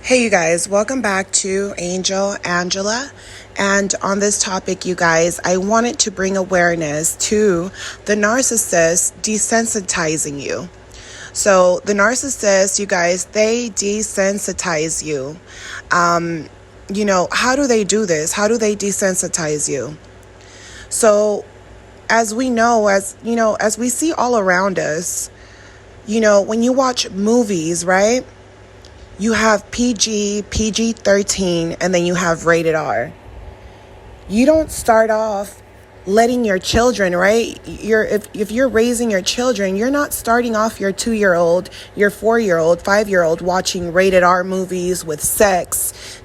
Hey, you guys, welcome back to Angela. And on this topic, you guys, I wanted to bring awareness to the narcissist desensitizing you. So the narcissist, you guys, they desensitize you. How do they do this? How do they desensitize you? So as we know, as we see all around us, when you watch movies, right? You have PG, PG-13, and then you have rated R. You don't start off letting your children, right? If you're raising your children, you're not starting off your 2-year-old, your 4-year-old, 5-year-old watching rated R movies with sex,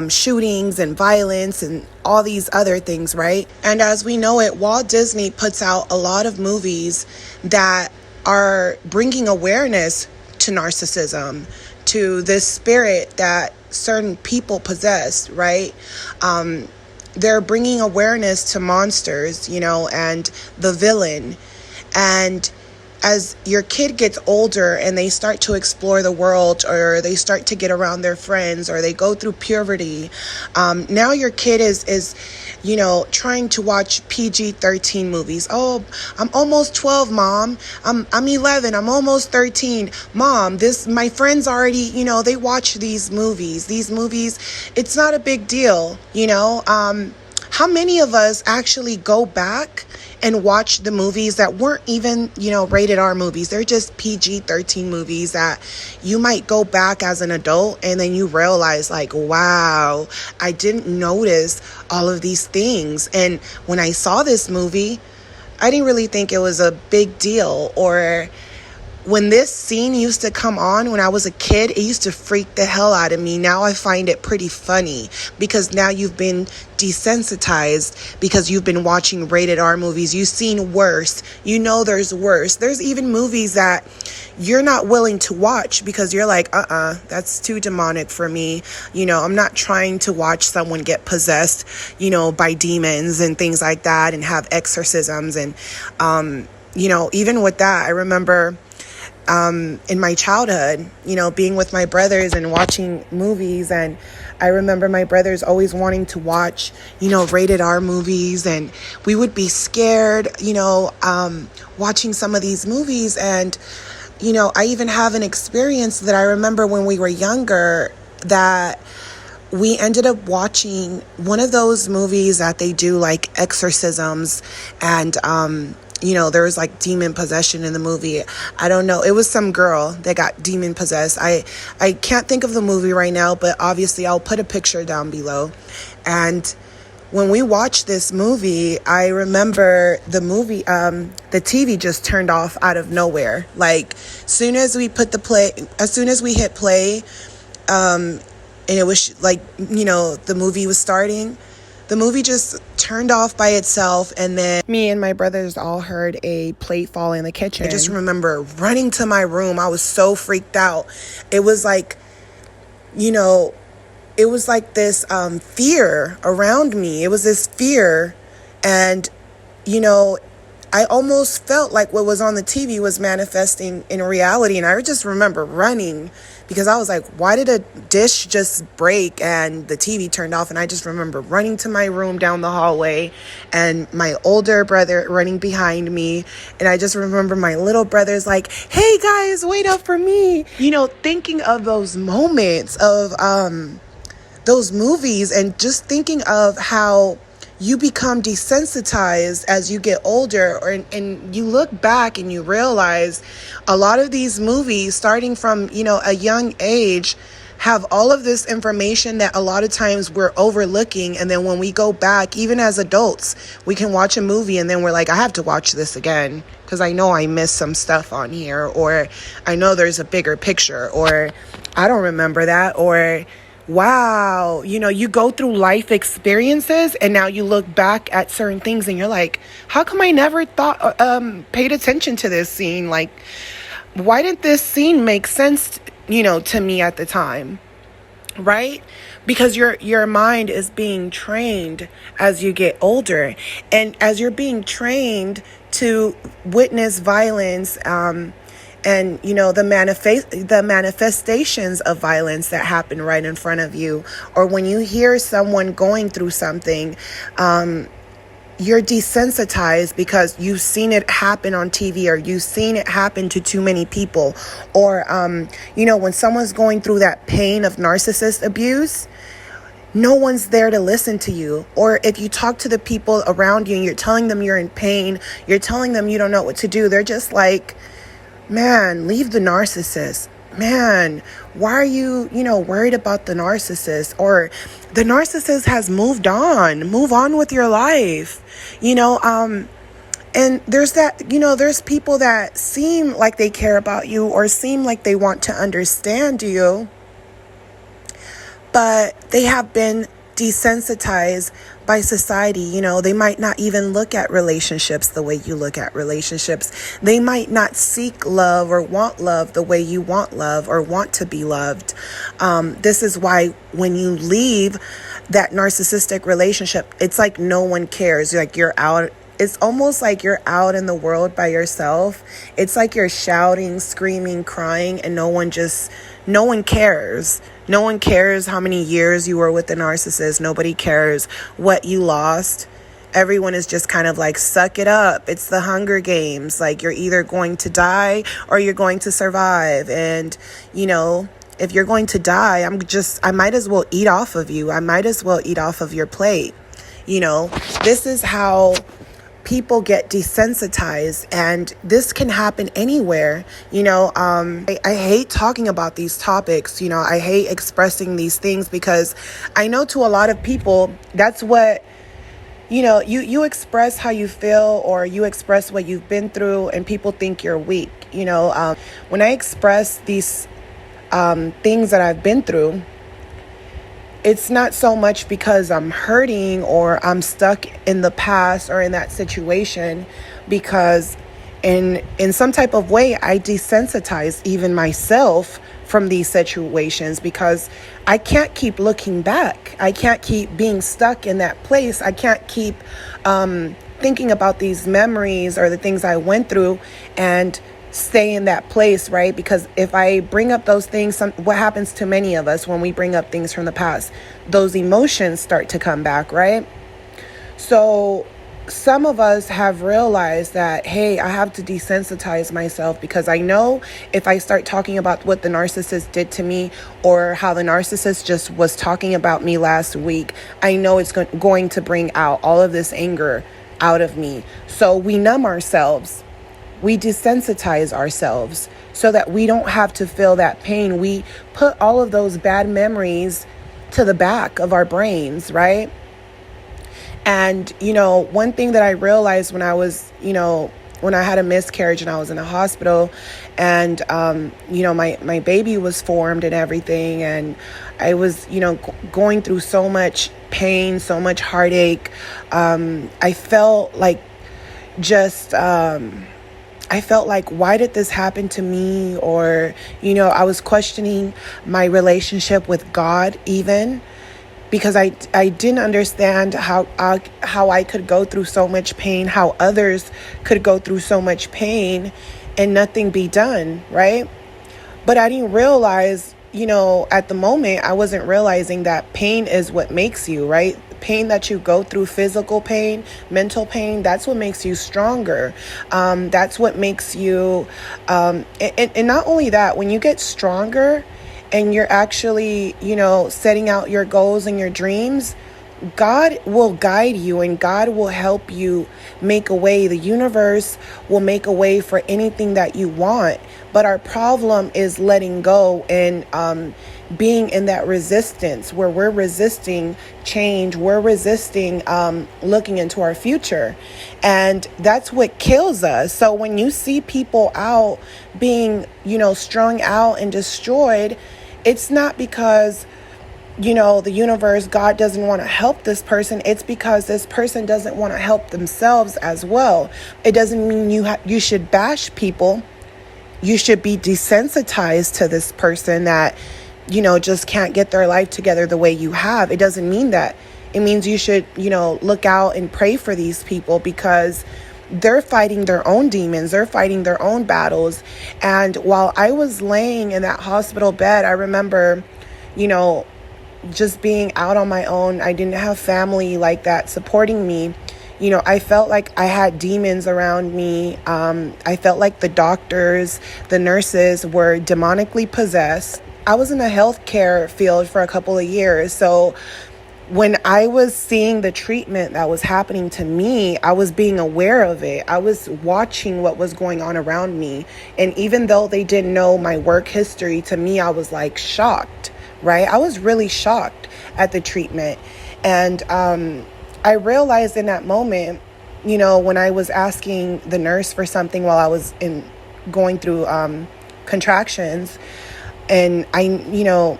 shootings and violence and all these other things, right? And as we know it, Walt Disney puts out a lot of movies that are bringing awareness to narcissism, to this spirit that certain people possess, right? They're bringing awareness to monsters, and the villain. And as your kid gets older and they start to explore the world, or they start to get around their friends, or they go through puberty, now your kid is trying to watch PG-13 movies. Oh, I'm almost 12, Mom. I'm 11. I'm almost 13. Mom, my friends already, they watch these movies. These movies, it's not a big deal, How many of us actually go back and watch the movies that weren't even, rated R movies? They're just PG-13 movies that you might go back as an adult and then you realize, like, wow, I didn't notice all of these things. And when I saw this movie, I didn't really think it was a big deal. Or when this scene used to come on when I was a kid, it used to freak the hell out of me. Now I find it pretty funny because now you've been desensitized because you've been watching rated R movies. You've seen worse. There's worse. There's even movies that you're not willing to watch because you're like, that's too demonic for me. I'm not trying to watch someone get possessed, by demons and things like that and have exorcisms. And, even with that, I remember in my childhood, being with my brothers and watching movies. And I remember my brothers always wanting to watch, rated R movies. And we would be scared, watching some of these movies. And, I even have an experience that I remember when we were younger that we ended up watching one of those movies that they do like exorcisms, and there was like demon possession in the movie. I don't know. It was some girl that got demon possessed. I can't think of the movie right now, but obviously I'll put a picture down below. And when we watched this movie, I remember the movie, the TV just turned off out of nowhere. Like, as soon as we hit play, and it was like, the movie was starting, the movie just turned off by itself, and then me and my brothers all heard a plate fall in the kitchen. I just remember running to my room. I was so freaked out. It was like, it was like this fear around me. It was this fear, and, I almost felt like what was on the TV was manifesting in reality. And I just remember running because I was like, why did a dish just break and the TV turned off? And I just remember running to my room down the hallway and my older brother running behind me. And I just remember my little brother's like, hey guys, wait up for me. Thinking of those moments of those movies, and just thinking of how you become desensitized as you get older, and you look back and you realize a lot of these movies, starting from, a young age, have all of this information that a lot of times we're overlooking. And then when we go back, even as adults, we can watch a movie and then we're like, I have to watch this again because I know I missed some stuff on here, or I know there's a bigger picture, or I don't remember that, or wow, you go through life experiences and now you look back at certain things and you're like, how come I never paid attention to this scene? Like, why did this scene make sense, to me at the time? Right? Because your mind is being trained as you get older, and as you're being trained to witness violence, and the manifestations of violence that happen right in front of you, or when you hear someone going through something, you're desensitized because you've seen it happen on TV, or you've seen it happen to too many people, or when someone's going through that pain of narcissist abuse, no one's there to listen to you. Or if you talk to the people around you and you're telling them you're in pain, you're telling them you don't know what to do, they're just like, man, leave the narcissist. Man, why are you, worried about the narcissist? Or the narcissist has moved on. Move on with your life. And there's there's people that seem like they care about you or seem like they want to understand you, but they have been desensitized by society. They might not even look at relationships the way you look at relationships. They might not seek love or want love the way you want love or want to be loved. This is why when you leave that narcissistic relationship, it's like no one cares. Like you're out. It's almost like you're out in the world by yourself. It's like you're shouting, screaming, crying, and no one cares. No one cares how many years you were with the narcissist. Nobody cares what you lost. Everyone is just kind of like, suck it up. It's the Hunger Games. Like, you're either going to die or you're going to survive. And, if you're going to die, I might as well eat off of you. I might as well eat off of your plate. This is how people get desensitized, and this can happen anywhere. I hate talking about these topics. I hate expressing these things because I know to a lot of people, that's what, you express how you feel, or you express what you've been through, and people think you're weak. When I express these things that I've been through, it's not so much because I'm hurting or I'm stuck in the past or in that situation, because in some type of way, I desensitize even myself from these situations, because I can't keep looking back. I can't keep being stuck in that place. I can't keep thinking about these memories or the things I went through and stay in that place, right? Because if I bring up those things, what happens to many of us when we bring up things from the past? Those emotions start to come back, right? So some of us have realized that, hey, I have to desensitize myself, because I know if I start talking about what the narcissist did to me, or how the narcissist just was talking about me last week, I know it's going to bring out all of this anger out of me. So we numb ourselves. We desensitize ourselves so that we don't have to feel that pain. We put all of those bad memories to the back of our brains, right? And, one thing that I realized when I was, when I had a miscarriage and I was in the hospital, and, my baby was formed and everything, and I was, going through so much pain, so much heartache. I felt like why did this happen to me? Or, I was questioning my relationship with God even, because I didn't understand how I could go through so much pain, how others could go through so much pain and nothing be done, right? But I didn't realize, at the moment, I wasn't realizing that pain is what makes you, right? Pain that you go through, physical pain, mental pain, that's what makes you stronger. That's what makes you, and not only that, when you get stronger and you're actually, setting out your goals and your dreams, God will guide you and God will help you make a way. The universe will make a way for anything that you want. But our problem is letting go and being in that resistance where we're resisting change. We're resisting looking into our future. And that's what kills us. So when you see people out being, strung out and destroyed, it's not because the universe, God doesn't want to help this person. It's because this person doesn't want to help themselves as well. It doesn't mean you should bash people. You should be desensitized to this person that, just can't get their life together the way you have. It doesn't mean that. It means you should, look out and pray for these people, because they're fighting their own demons, they're fighting their own battles. And while I was laying in that hospital bed, I remember, you know, just being out on my own. I didn't have family like that supporting me. You know, I felt like I had demons around me. I felt like the doctors, the nurses were demonically possessed. I was in the healthcare field for a couple of years. So when I was seeing the treatment that was happening to me, I was being aware of it. I was watching what was going on around me. And even though they didn't know my work history, to me, I was like shocked, right? I was really shocked at the treatment. And I realized in that moment, you know, when I was asking the nurse for something while I was going through contractions, and I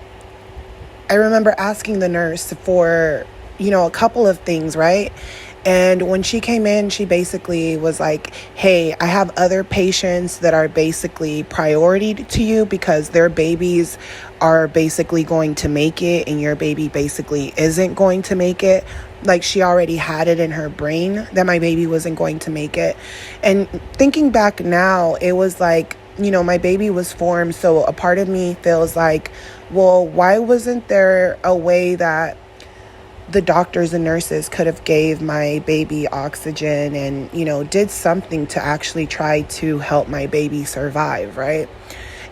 remember asking the nurse for, you know, a couple of things, right? And when she came in, she basically was like, hey, I have other patients that are basically priority to you because their babies are basically going to make it and your baby basically isn't going to make it. Like, she already had it in her brain that my baby wasn't going to make it. And thinking back now, it was like, you know, my baby was formed. So a part of me feels like, well, why wasn't there a way that the doctors and nurses could have gave my baby oxygen and, you know, did something to actually try to help my baby survive, right?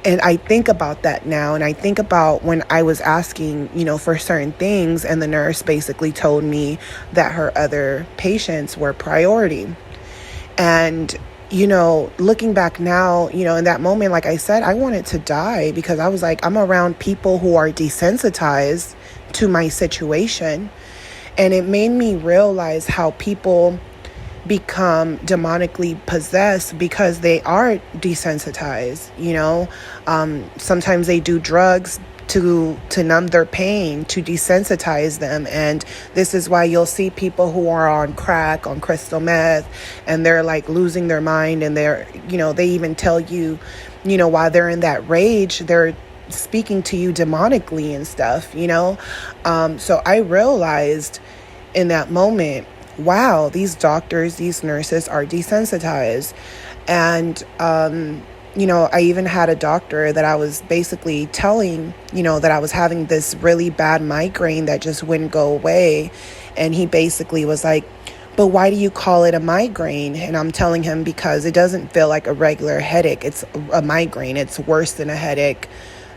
And I think about that now, and I think about when I was asking, you know, for certain things, and the nurse basically told me that her other patients were priority. And, you know, looking back now, you know, in that moment, like I said, I wanted to die because I was like, I'm around people who are desensitized to my situation. And it made me realize how people become demonically possessed because they are desensitized, you know. Sometimes they do drugs to numb their pain, to desensitize them. And this is why you'll see people who are on crack, on crystal meth, and they're like losing their mind, and they're, you know, they even tell you, you know, while they're in that rage, they're speaking to you demonically and stuff, you know. So I realized in that moment, wow, these doctors, these nurses are desensitized. And you know, I even had a doctor that I was basically telling, you know, that I was having this really bad migraine that just wouldn't go away. And he basically was like, but why do you call it a migraine? And I'm telling him, because it doesn't feel like a regular headache. It's a migraine. It's worse than a headache.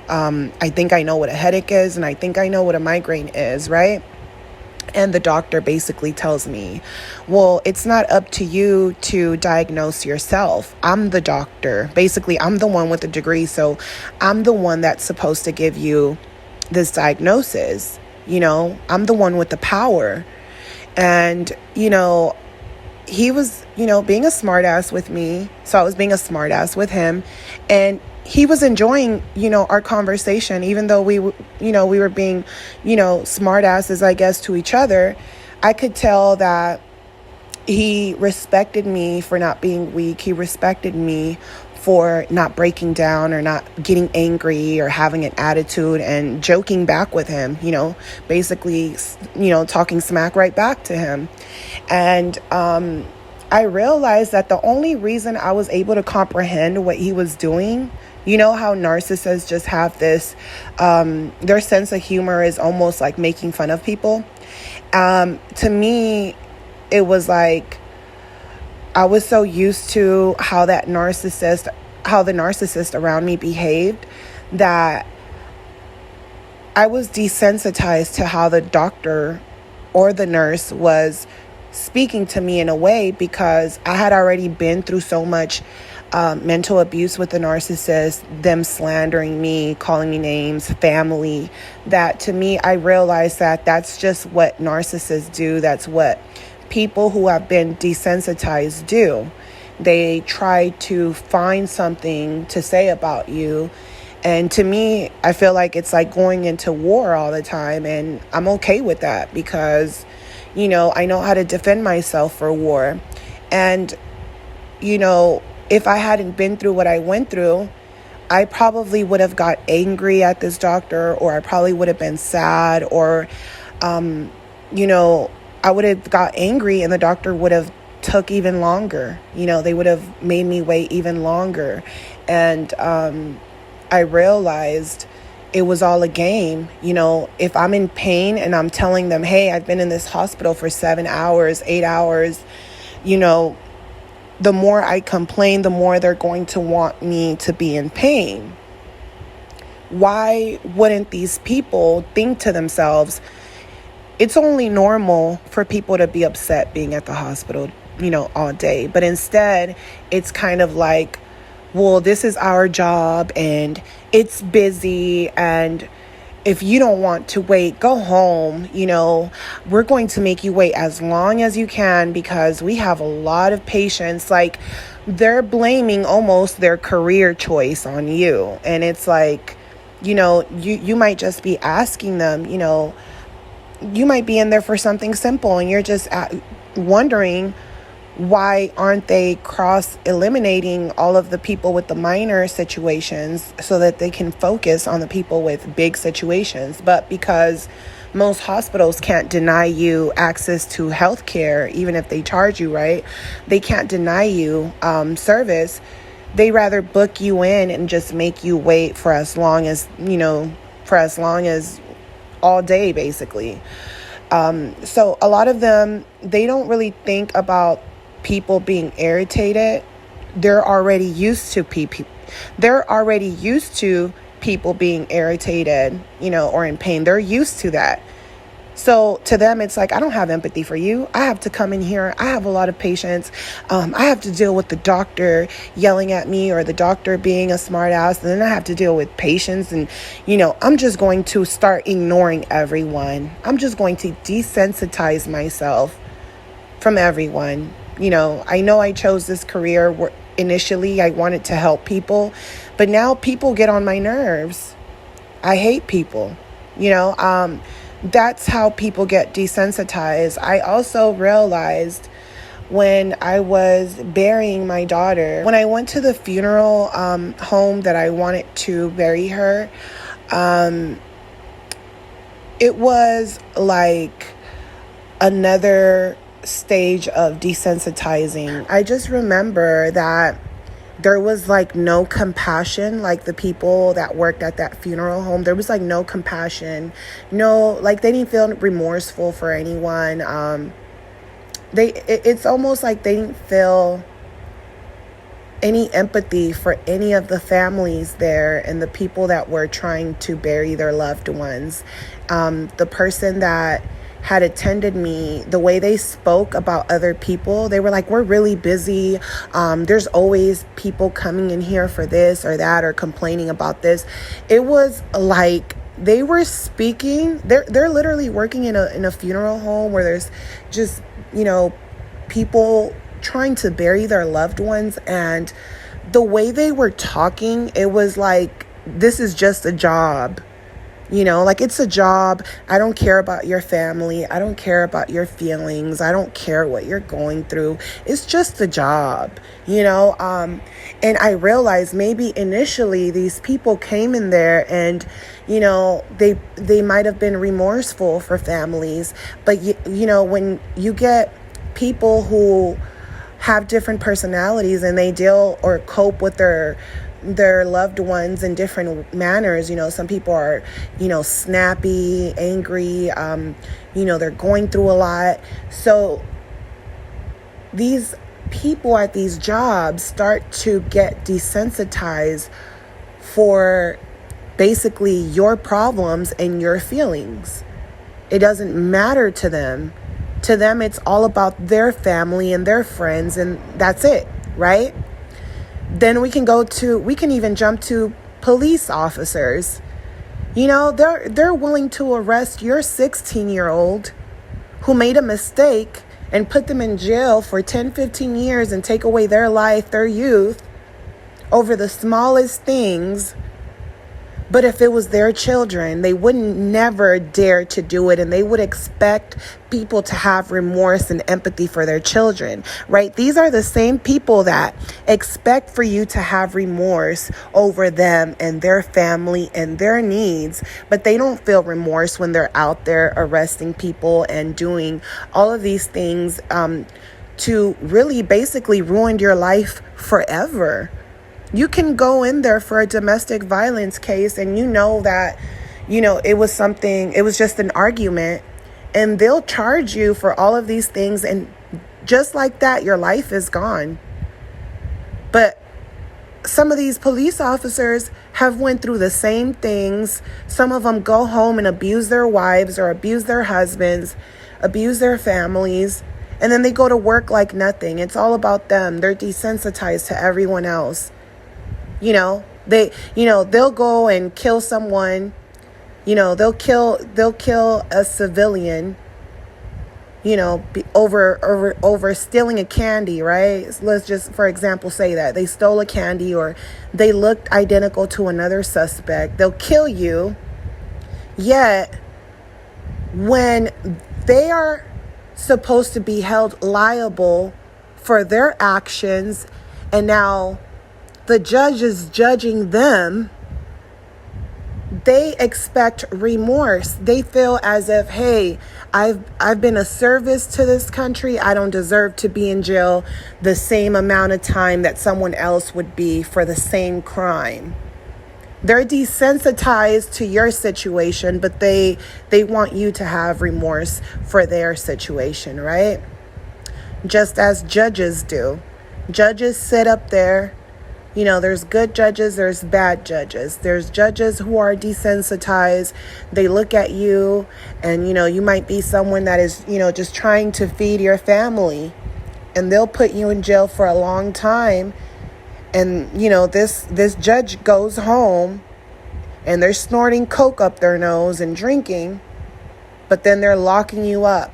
I think I know what a headache is, and I think I know what a migraine is, right? And the doctor basically tells me, well, it's not up to you to diagnose yourself. I'm the doctor. Basically, I'm the one with the degree. So I'm the one that's supposed to give you this diagnosis. You know, I'm the one with the power. And, you know, he was, you know, being a smartass with me. So I was being a smartass with him. And he was enjoying, you know, our conversation, even though we were being, you know, smartasses, I guess, to each other. I could tell that he respected me for not being weak. He respected me for not breaking down or not getting angry or having an attitude, and joking back with him, you know, basically, you know, talking smack right back to him. And, I realized that the only reason I was able to comprehend what he was doing, you know how narcissists just have this, their sense of humor is almost like making fun of people. To me, it was like, I was so used to how the narcissist around me behaved, that I was desensitized to how the doctor or the nurse was speaking to me in a way, because I had already been through so much mental abuse with the narcissist, them slandering me, calling me names, family, that to me, I realized that that's just what narcissists do. That's what people who have been desensitized do. They try to find something to say about you. And to me, I feel like it's like going into war all the time. And I'm okay with that because, you know, I know how to defend myself for war. And, you know, if I hadn't been through what I went through, I probably would have got angry at this doctor, or I probably would have been sad, or, you know, I would have got angry and the doctor would have took even longer. They would have made me wait even longer. And I realized it was all a game. If I'm in pain and I'm telling them, hey, I've been in this hospital for 7 hours, 8 hours, the more I complain, the more they're going to want me to be in pain. Why wouldn't these people think to themselves, it's only normal for people to be upset being at the hospital, all day. But instead, it's kind of like, well, this is our job and it's busy, and if you don't want to wait, go home. We're going to make you wait as long as you can because we have a lot of patients. Like, they're blaming almost their career choice on you. And it's like, you might just be asking them, you might be in there for something simple and you're just wondering, why aren't they eliminating all of the people with the minor situations so that they can focus on the people with big situations? But because most hospitals can't deny you access to health care, even if they charge you, right? They can't deny you service. They rather book you in and just make you wait for as long as all day, basically. So a lot of them, they don't really think about people being irritated. They're already used to people. They're already used to people being irritated, or in pain. They're used to that. So to them, it's like, I don't have empathy for you. I have to come in here. I have a lot of patients. I have to deal with the doctor yelling at me or the doctor being a smart ass. And then I have to deal with patients. And, I'm just going to start ignoring everyone. I'm just going to desensitize myself from everyone. I know I chose this career where initially I wanted to help people, but now people get on my nerves. I hate people. That's how people get desensitized. I also realized when I was burying my daughter, when I went to the funeral home that I wanted to bury her, it was like another stage of desensitizing. I just remember that there was like no compassion, like the people that worked at that funeral home, there was like no compassion, they didn't feel remorseful for anyone. It's almost like they didn't feel any empathy for any of the families there and the people that were trying to bury their loved ones. The person that had attended me, the way they spoke about other people, they were like, we're really busy. There's always people coming in here for this or that or complaining about this. It was like they were speaking. They're literally working in a funeral home where there's just, people trying to bury their loved ones. And the way they were talking, it was like, this is just a job. It's a job. I don't care about your family. I don't care about your feelings. I don't care what you're going through. It's just a job, and I realized maybe initially these people came in there and, they might have been remorseful for families. But, when you get people who have different personalities and they deal or cope with their loved ones in different manners. Some people are, snappy, angry, they're going through a lot. So these people at these jobs start to get desensitized for basically your problems and your feelings. It doesn't matter to them. To them, it's all about their family and their friends, and that's it, right? Then we can even jump to police officers. They're willing to arrest your 16-year-old who made a mistake and put them in jail for 10, 15 years and take away their life, their youth, over the smallest things. But if it was their children, they wouldn't never dare to do it. And they would expect people to have remorse and empathy for their children, right? These are the same people that expect for you to have remorse over them and their family and their needs. But they don't feel remorse when they're out there arresting people and doing all of these things to really basically ruin your life forever. You can go in there for a domestic violence case and you know that, it was just an argument, and they'll charge you for all of these things, and just like that, your life is gone. But some of these police officers have went through the same things. Some of them go home and abuse their wives or abuse their husbands, abuse their families, and then they go to work like nothing. It's all about them. They're desensitized to everyone else. They'll go and kill someone. They'll kill a civilian, over stealing a candy, right? Let's just, for example, say that they stole a candy or they looked identical to another suspect. They'll kill you. Yet, when they are supposed to be held liable for their actions, and now the judge is judging them, they expect remorse. They feel as if, hey, I've been a service to this country. I don't deserve to be in jail the same amount of time that someone else would be for the same crime. They're desensitized to your situation, but they want you to have remorse for their situation, right? Just as judges do. Judges sit up there. There's good judges, there's bad judges. There's judges who are desensitized. They look at you and, you might be someone that is, just trying to feed your family, and they'll put you in jail for a long time. And, this judge goes home and they're snorting coke up their nose and drinking, but then they're locking you up,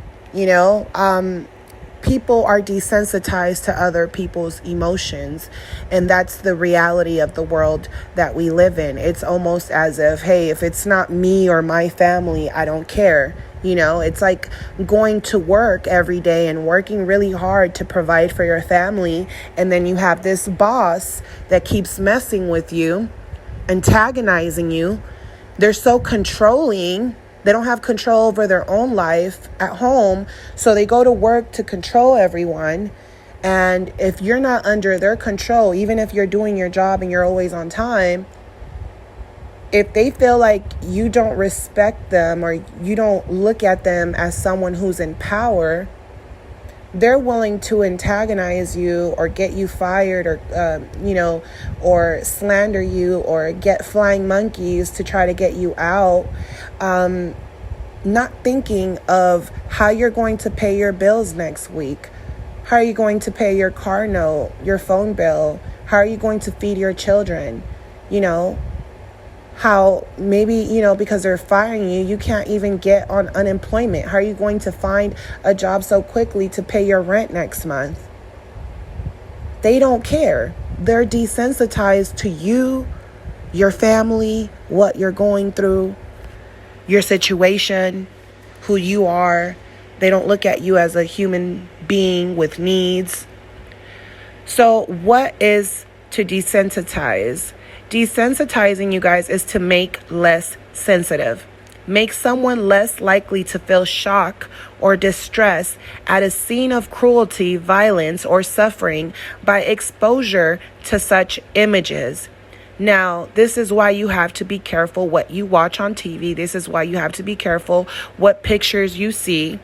People are desensitized to other people's emotions, and that's the reality of the world that we live in. It's almost as if, hey, if it's not me or my family, I don't care. It's like going to work every day and working really hard to provide for your family, and then you have this boss that keeps messing with you, antagonizing you. They're so controlling. They don't have control over their own life at home, so they go to work to control everyone. And if you're not under their control, even if you're doing your job and you're always on time, if they feel like you don't respect them or you don't look at them as someone who's in power, they're willing to antagonize you or get you fired or, or slander you or get flying monkeys to try to get you out, not thinking of how you're going to pay your bills next week. How are you going to pay your car note, your phone bill? How are you going to feed your children? How maybe, because they're firing you, you can't even get on unemployment. How are you going to find a job so quickly to pay your rent next month? They don't care. They're desensitized to you, your family, what you're going through, your situation, who you are. They don't look at you as a human being with needs. So what is to desensitize? Desensitizing, you guys, is to make less sensitive. Make someone less likely to feel shock or distress at a scene of cruelty, violence, or suffering by exposure to such images. Now, this is why you have to be careful what you watch on TV. This is why you have to be careful what pictures you see.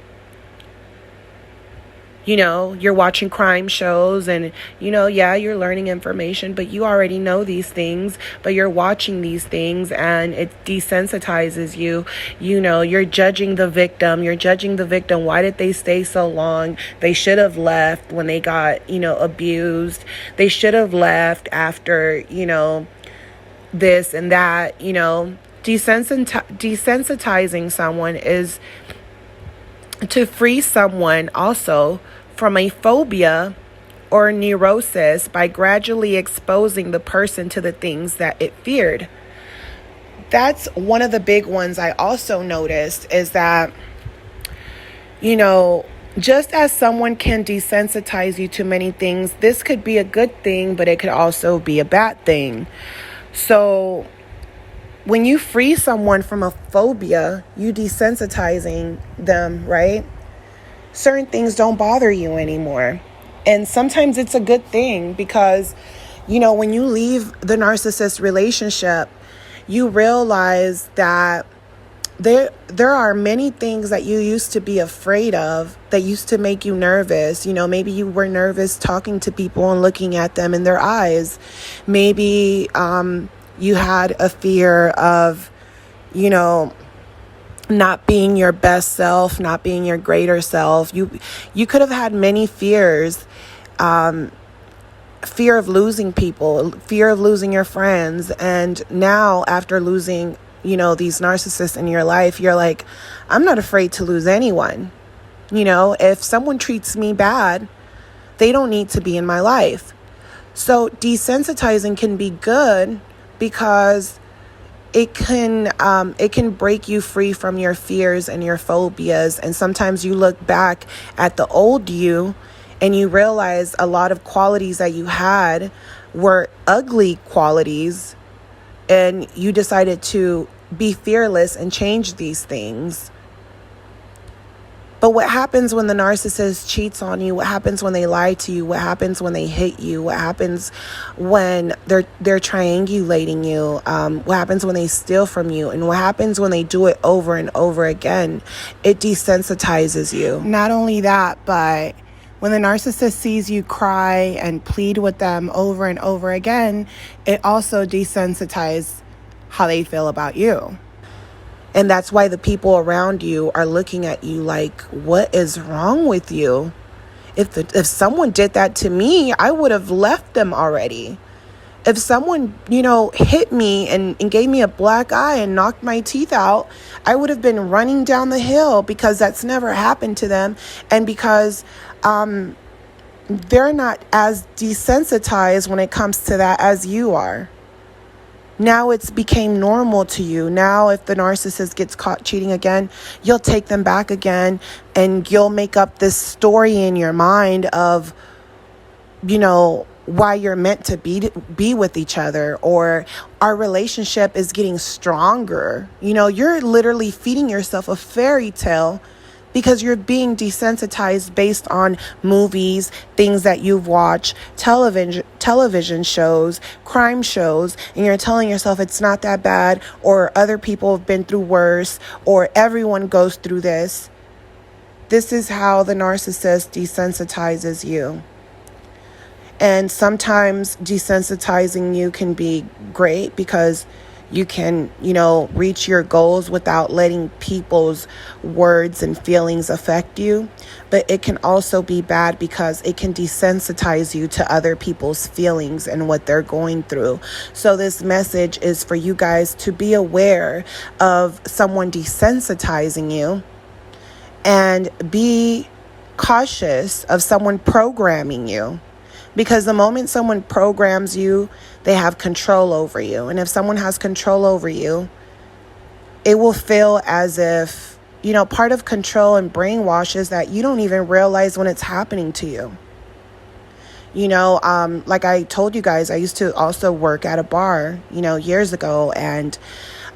You're watching crime shows and, you're learning information, but you already know these things, but you're watching these things and it desensitizes you. You're judging the victim. Why did they stay so long? They should have left when they got, abused. They should have left after, this and that, desensitizing someone is to free someone also from a phobia or neurosis by gradually exposing the person to the things that it feared. That's one of the big ones I also noticed is that, just as someone can desensitize you to many things, this could be a good thing, but it could also be a bad thing. So when you free someone from a phobia, you desensitizing them, right? certain things don't bother you anymore. And sometimes it's a good thing because, when you leave the narcissist relationship, you realize that there are many things that you used to be afraid of that used to make you nervous. Maybe you were nervous talking to people and looking at them in their eyes. Maybe you had a fear of, not being your best self, not being your greater self. You could have had many fears. Fear of losing people, fear of losing your friends. And now after losing, these narcissists in your life, you're like, I'm not afraid to lose anyone. If someone treats me bad, they don't need to be in my life. So desensitizing can be good because it can break you free from your fears and your phobias. And sometimes you look back at the old you and you realize a lot of qualities that you had were ugly qualities, and you decided to be fearless and change these things. But what happens when the narcissist cheats on you? What happens when they lie to you? What happens when they hit you? What happens when they're triangulating you? What happens when they steal from you? And what happens when they do it over and over again? It desensitizes you. Not only that, but when the narcissist sees you cry and plead with them over and over again, it also desensitizes how they feel about you. And that's why the people around you are looking at you like, what is wrong with you? If someone did that to me, I would have left them already. If someone, hit me and gave me a black eye and knocked my teeth out, I would have been running down the hill, because that's never happened to them. And because they're not as desensitized when it comes to that as you are. Now it's became normal to you. Now if the narcissist gets caught cheating again, you'll take them back again, and you'll make up this story in your mind of, why you're meant to be with each other, or our relationship is getting stronger. You're literally feeding yourself a fairy tale because you're being desensitized based on movies, things that you've watched, television shows, crime shows, and you're telling yourself it's not that bad, or other people have been through worse, or everyone goes through this. This is how the narcissist desensitizes you. And sometimes desensitizing you can be great because you can, reach your goals without letting people's words and feelings affect you. But it can also be bad because it can desensitize you to other people's feelings and what they're going through. So this message is for you guys to be aware of someone desensitizing you, and be cautious of someone programming you. Because the moment someone programs you, they have control over you. And if someone has control over you, it will feel as if, part of control and brainwash is that you don't even realize when it's happening to you. Like I told you guys, I used to also work at a bar, years ago. And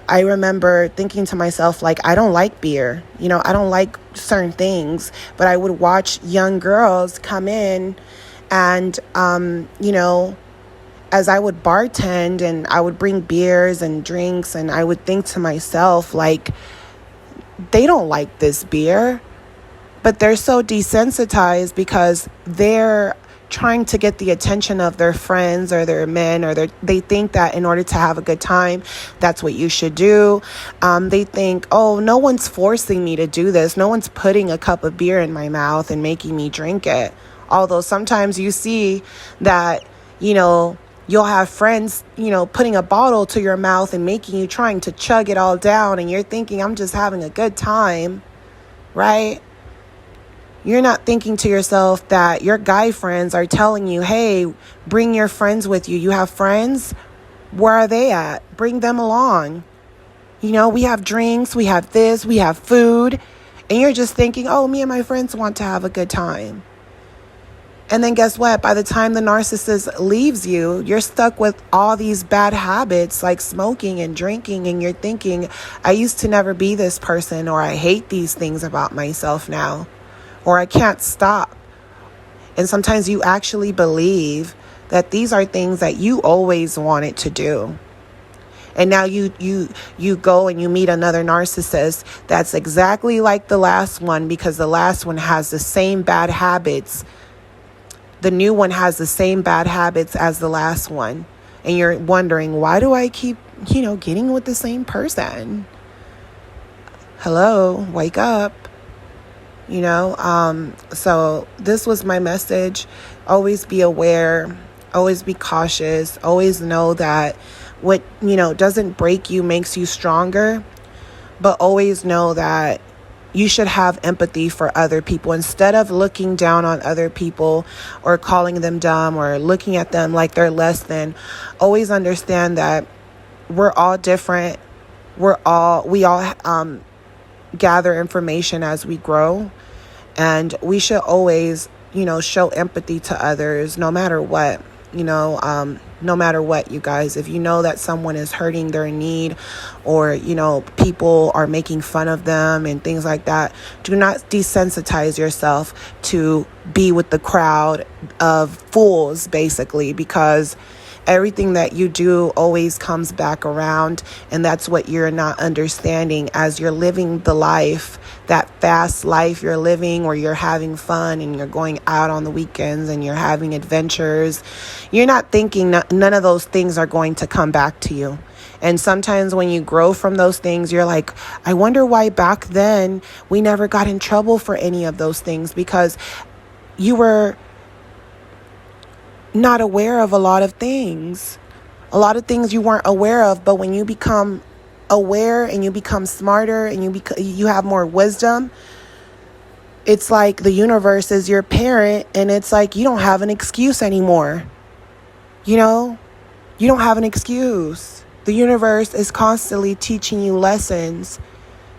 I remember thinking to myself, like, I don't like beer. I don't like certain things. But I would watch young girls come in. And, as I would bartend and I would bring beers and drinks, and I would think to myself, like, they don't like this beer, but they're so desensitized because they're trying to get the attention of their friends or their men, or they think that in order to have a good time, that's what you should do. They think, oh, no one's forcing me to do this. No one's putting a cup of beer in my mouth and making me drink it. Although sometimes you see that, you'll have friends, putting a bottle to your mouth and making you trying to chug it all down. And you're thinking, I'm just having a good time, right? You're not thinking to yourself that your guy friends are telling you, hey, bring your friends with you. You have friends? Where are they at? Bring them along. We have drinks, we have this, we have food. And you're just thinking, oh, me and my friends want to have a good time. And then guess what? By the time the narcissist leaves you, you're stuck with all these bad habits like smoking and drinking. And you're thinking, I used to never be this person, or I hate these things about myself now. or I can't stop. And sometimes you actually believe that these are things that you always wanted to do. And now you go and you meet another narcissist that's exactly like the last one, because the last one has the same bad habits. The new one has the same bad habits as the last one. And you're wondering, why do I keep, getting with the same person? Hello, wake up. So this was my message. Always be aware, always be cautious, always know that what, doesn't break you makes you stronger, but always know that you should have empathy for other people instead of looking down on other people or calling them dumb or looking at them like they're less than. Always understand that we're all different. We all gather information as we grow, and we should always, show empathy to others no matter what. No matter what, you guys, if you know that someone is hurting their need, or, people are making fun of them and things like that, do not desensitize yourself to be with the crowd of fools, basically, because everything that you do always comes back around. And that's what you're not understanding as you're living the life, that fast life you're living, where you're having fun and you're going out on the weekends and you're having adventures. You're not thinking none of those things are going to come back to you. And sometimes when you grow from those things, you're like, I wonder why back then we never got in trouble for any of those things, because you were not aware of a lot of things you weren't aware of. But when you become aware and you become smarter and you have more wisdom, it's like the universe is your parent, and it's like you don't have an excuse anymore. You don't have an excuse. The universe is constantly teaching you lessons.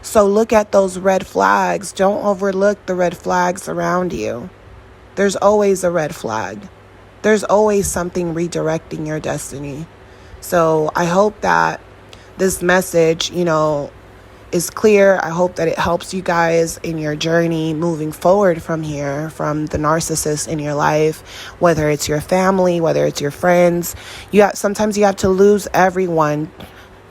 So look at those red flags. Don't overlook the red flags around you. There's always a red flag. There's always something redirecting your destiny. So I hope that this message, is clear. I hope that it helps you guys in your journey moving forward from here, from the narcissist in your life, whether it's your family, whether it's your friends. Sometimes you have to lose everyone.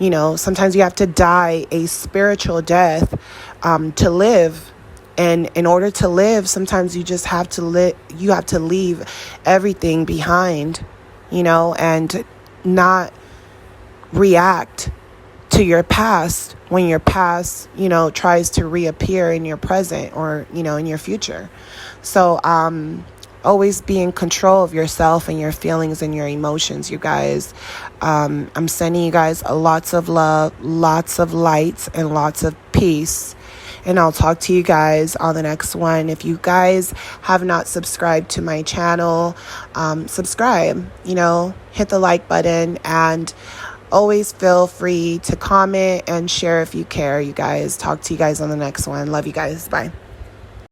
Sometimes you have to die a spiritual death to live. And in order to live, sometimes you just have to you have to leave everything behind, and not react to your past when your past, tries to reappear in your present or, in your future. So, always be in control of yourself and your feelings and your emotions, you guys. I'm sending you guys lots of love, lots of light, and lots of peace. And I'll talk to you guys on the next one. If you guys have not subscribed to my channel, subscribe, hit the like button, and always feel free to comment and share if you care, you guys. Talk to you guys on the next one. Love you guys. Bye.